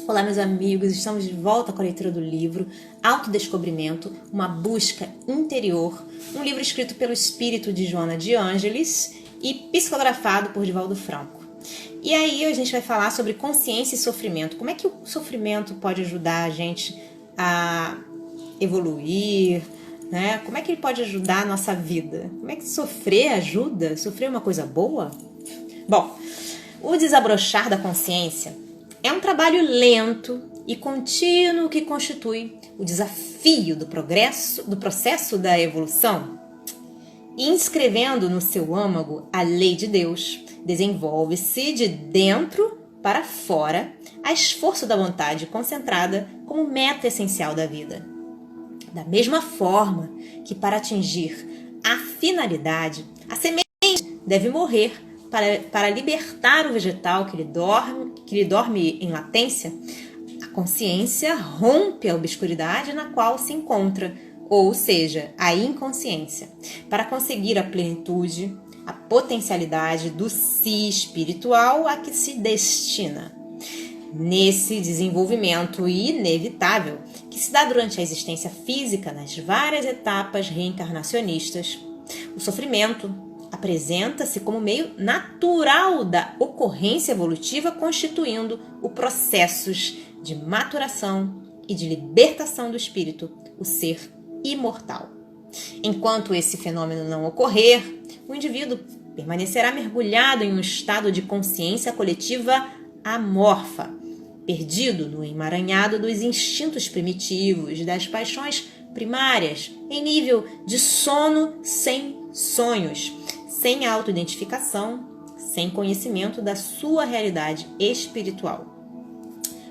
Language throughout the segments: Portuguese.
Olá, meus amigos, estamos de volta com a leitura do livro Autodescobrimento, uma busca interior, um livro escrito pelo espírito de Joana de Ângeles e psicografado por Divaldo Franco. E aí a gente vai falar sobre consciência e sofrimento. Como é que o sofrimento pode ajudar a gente a evoluir, né? Como é que ele pode ajudar a nossa vida? Como é que sofrer ajuda? Sofrer é uma coisa boa? Bom, o desabrochar da consciência é um trabalho lento e contínuo que constitui o desafio do progresso, do processo da evolução. Inscrevendo no seu âmago a lei de Deus, desenvolve-se de dentro para fora a esforço da vontade concentrada como meta essencial da vida. Da mesma forma que para atingir a finalidade, a semente deve morrer para libertar o vegetal que lhe dorme em latência, a consciência rompe a obscuridade na qual se encontra, ou seja, a inconsciência, para conseguir a plenitude, a potencialidade do si espiritual a que se destina. Nesse desenvolvimento inevitável, que se dá durante a existência física nas várias etapas reencarnacionistas, o sofrimento apresenta-se como meio natural da ocorrência evolutiva, constituindo o processos de maturação e de libertação do espírito, o ser imortal. Enquanto esse fenômeno não ocorrer, o indivíduo permanecerá mergulhado em um estado de consciência coletiva amorfa, perdido no emaranhado dos instintos primitivos, das paixões primárias, em nível de sono sem sonhos, sem autoidentificação, sem conhecimento da sua realidade espiritual.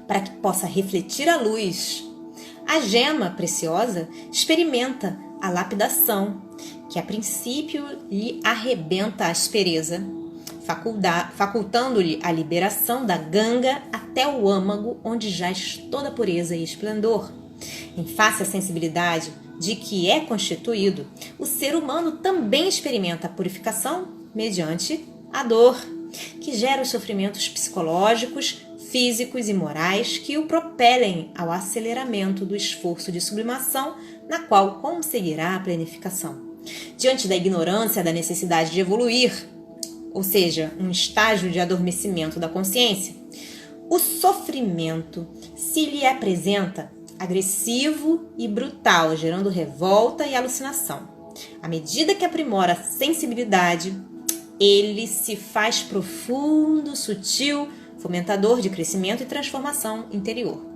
Para que possa refletir a luz, a gema preciosa experimenta a lapidação, que a princípio lhe arrebenta a aspereza, facultando-lhe a liberação da ganga até o âmago, onde jaz toda a pureza e esplendor. Em face à sensibilidade de que é constituído, o ser humano também experimenta a purificação mediante a dor, que gera os sofrimentos psicológicos, físicos e morais que o propelem ao aceleramento do esforço de sublimação, na qual conseguirá a planificação. Diante da ignorância da necessidade de evoluir, ou seja, um estágio de adormecimento da consciência, o sofrimento se lhe apresenta agressivo e brutal, gerando revolta e alucinação. À medida que aprimora a sensibilidade, ele se faz profundo, sutil, fomentador de crescimento e transformação interior.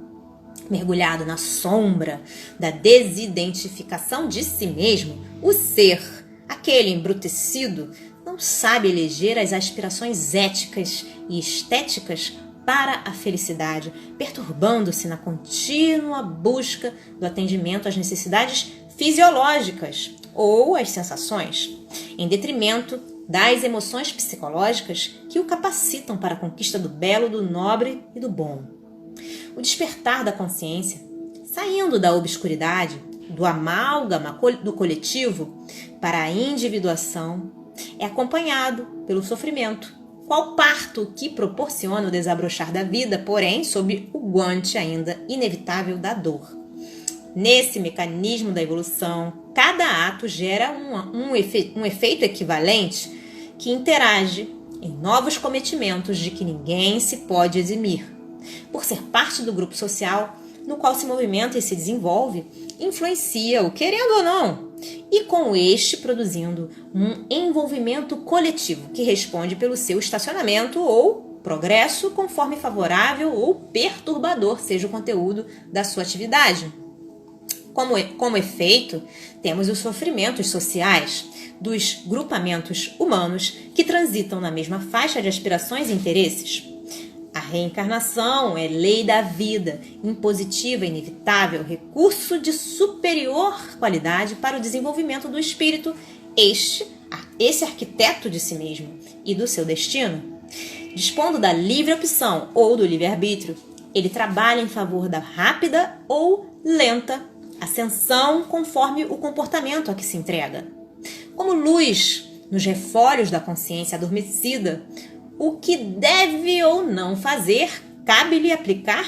Mergulhado na sombra da desidentificação de si mesmo, o ser, aquele embrutecido, não sabe eleger as aspirações éticas e estéticas para a felicidade, perturbando-se na contínua busca do atendimento às necessidades fisiológicas ou às sensações, em detrimento das emoções psicológicas que o capacitam para a conquista do belo, do nobre e do bom. O despertar da consciência, saindo da obscuridade, do amálgama do coletivo para a individuação, é acompanhado pelo sofrimento, qual parto que proporciona o desabrochar da vida, porém sob o guante ainda inevitável da dor. Nesse mecanismo da evolução, cada ato gera um efeito equivalente que interage em novos cometimentos de que ninguém se pode eximir. Por ser parte do grupo social no qual se movimenta e se desenvolve, influencia-o, querendo ou não, e com este produzindo um envolvimento coletivo que responde pelo seu estacionamento ou progresso, conforme favorável ou perturbador seja o conteúdo da sua atividade. Como efeito, temos os sofrimentos sociais dos grupamentos humanos que transitam na mesma faixa de aspirações e interesses. A reencarnação é lei da vida, impositiva, inevitável, recurso de superior qualidade para o desenvolvimento do espírito, esse arquiteto de si mesmo e do seu destino. Dispondo da livre opção ou do livre-arbítrio, ele trabalha em favor da rápida ou lenta ascensão conforme o comportamento a que se entrega. Como luz nos refólhos da consciência adormecida, o que deve ou não fazer, cabe-lhe aplicar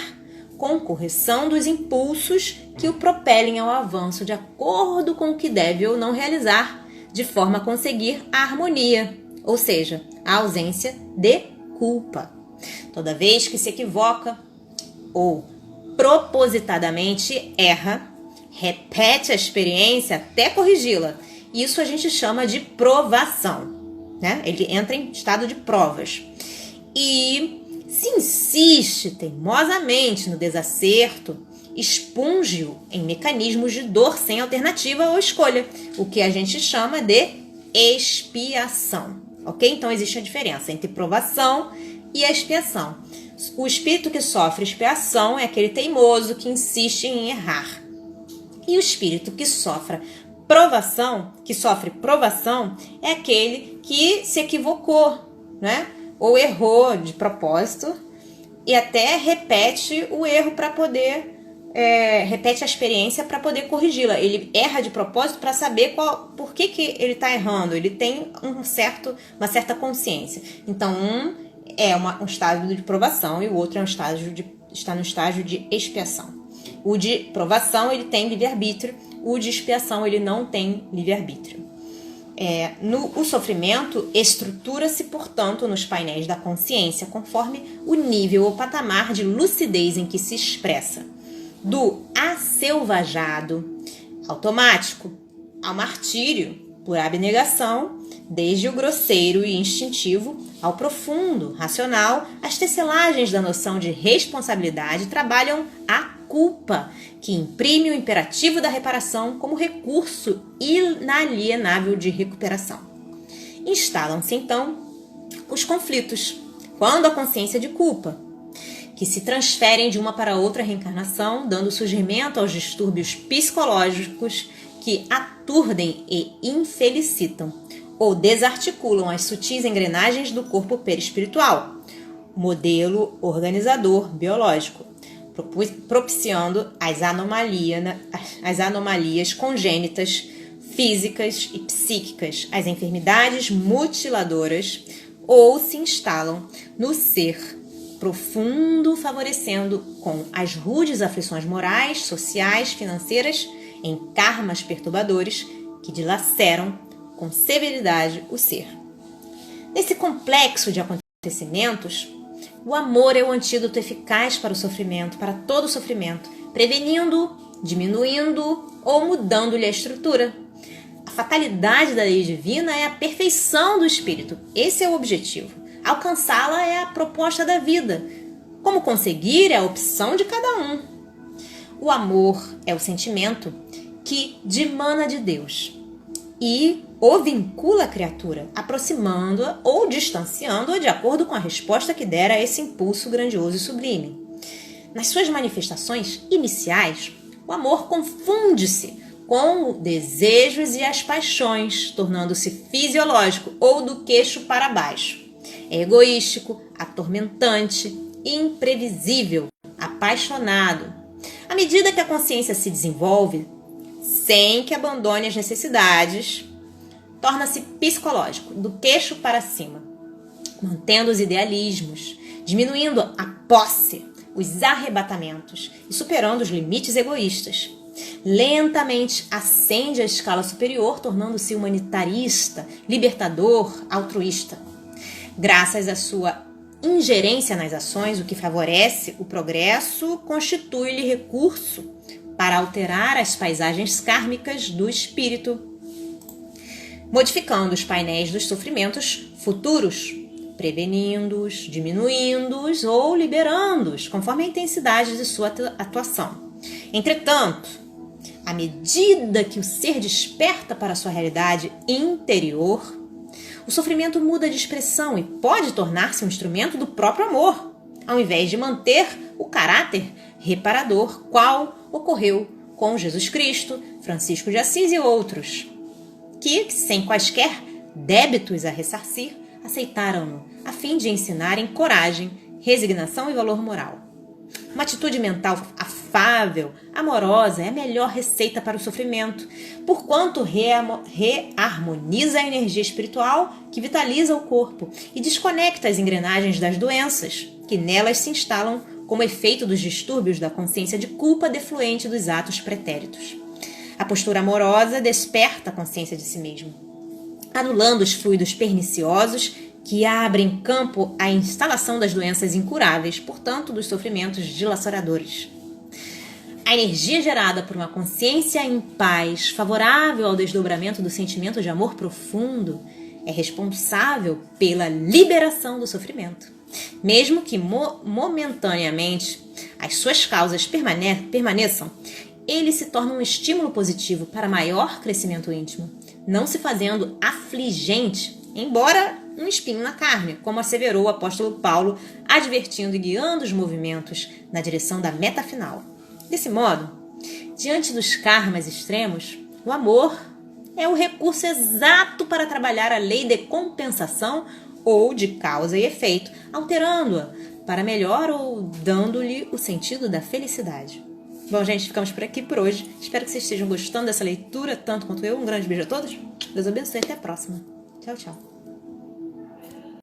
com correção dos impulsos que o propelem ao avanço de acordo com o que deve ou não realizar, de forma a conseguir a harmonia, ou seja, a ausência de culpa. Toda vez que se equivoca ou propositadamente erra, repete a experiência até corrigi-la. Isso a gente chama de provação, né? Ele entra em estado de provas. E se insiste teimosamente no desacerto, expunge-o em mecanismos de dor sem alternativa ou escolha, o que a gente chama de expiação, ok? Então existe a diferença entre provação e a expiação. O espírito que sofre expiação é aquele teimoso que insiste em errar. E o espírito que sofre provação é aquele que se equivocou, né? Ou errou de propósito e até repete o erro para poder repete a experiência para poder corrigi-la. Ele erra de propósito para saber por que ele está errando. Ele tem uma certa consciência. Então, um é um estágio de provação e o outro está no estágio de expiação. O de provação ele tem livre-arbítrio, o de expiação ele não tem livre-arbítrio. O sofrimento estrutura-se, portanto, nos painéis da consciência, conforme o nível ou patamar de lucidez em que se expressa. Do aselvajado automático ao martírio por abnegação, desde o grosseiro e instintivo ao profundo, racional, as tecelagens da noção de responsabilidade trabalham a culpa, que imprime o imperativo da reparação como recurso inalienável de recuperação. Instalam-se, então, os conflitos, quando a consciência de culpa, que se transferem de uma para outra reencarnação, dando surgimento aos distúrbios psicológicos que aturdem e infelicitam, ou desarticulam as sutis engrenagens do corpo perispiritual, modelo organizador biológico, propiciando as anomalias congênitas, físicas e psíquicas, as enfermidades mutiladoras, ou se instalam no ser profundo, favorecendo com as rudes aflições morais, sociais, financeiras, em karmas perturbadores que dilaceram com severidade o ser. Nesse complexo de acontecimentos, o amor é o antídoto eficaz para o sofrimento, para todo o sofrimento, prevenindo, diminuindo ou mudando-lhe a estrutura. A fatalidade da lei divina é a perfeição do espírito. Esse é o objetivo. Alcançá-la é a proposta da vida. Como conseguir é a opção de cada um. O amor é o sentimento que dimana de Deus e o vincula à criatura, aproximando-a ou distanciando-a de acordo com a resposta que der a esse impulso grandioso e sublime. Nas suas manifestações iniciais, o amor confunde-se com os desejos e as paixões, tornando-se fisiológico ou do queixo para baixo. É egoístico, atormentante, imprevisível, apaixonado. À medida que a consciência se desenvolve, sem que abandone as necessidades, torna-se psicológico, do queixo para cima, mantendo os idealismos, diminuindo a posse, os arrebatamentos e superando os limites egoístas. Lentamente ascende à escala superior, tornando-se humanitarista, libertador, altruísta. Graças à sua ingerência nas ações, o que favorece o progresso, constitui-lhe recurso para alterar as paisagens kármicas do espírito, modificando os painéis dos sofrimentos futuros, prevenindo-os, diminuindo-os ou liberando-os, conforme a intensidade de sua atuação. Entretanto, à medida que o ser desperta para a sua realidade interior, o sofrimento muda de expressão e pode tornar-se um instrumento do próprio amor, ao invés de manter o caráter reparador, qual ocorreu com Jesus Cristo, Francisco de Assis e outros, que, sem quaisquer débitos a ressarcir, aceitaram-no, a fim de ensinarem coragem, resignação e valor moral. Uma atitude mental afável, amorosa, é a melhor receita para o sofrimento, porquanto reharmoniza a energia espiritual que vitaliza o corpo e desconecta as engrenagens das doenças, que nelas se instalam como efeito dos distúrbios da consciência de culpa defluente dos atos pretéritos. A postura amorosa desperta a consciência de si mesmo, anulando os fluidos perniciosos que abrem campo à instalação das doenças incuráveis, portanto, dos sofrimentos dilaceradores. A energia gerada por uma consciência em paz, favorável ao desdobramento do sentimento de amor profundo, é responsável pela liberação do sofrimento. Mesmo que momentaneamente as suas causas permaneçam, ele se torna um estímulo positivo para maior crescimento íntimo, não se fazendo afligente, embora um espinho na carne, como asseverou o apóstolo Paulo, advertindo e guiando os movimentos na direção da meta final. Desse modo, diante dos karmas extremos, o amor é o recurso exato para trabalhar a lei de compensação ou de causa e efeito, alterando-a para melhor ou dando-lhe o sentido da felicidade. Bom, gente, ficamos por aqui por hoje. Espero que vocês estejam gostando dessa leitura, tanto quanto eu. Um grande beijo a todos. Deus abençoe e até a próxima. Tchau, tchau.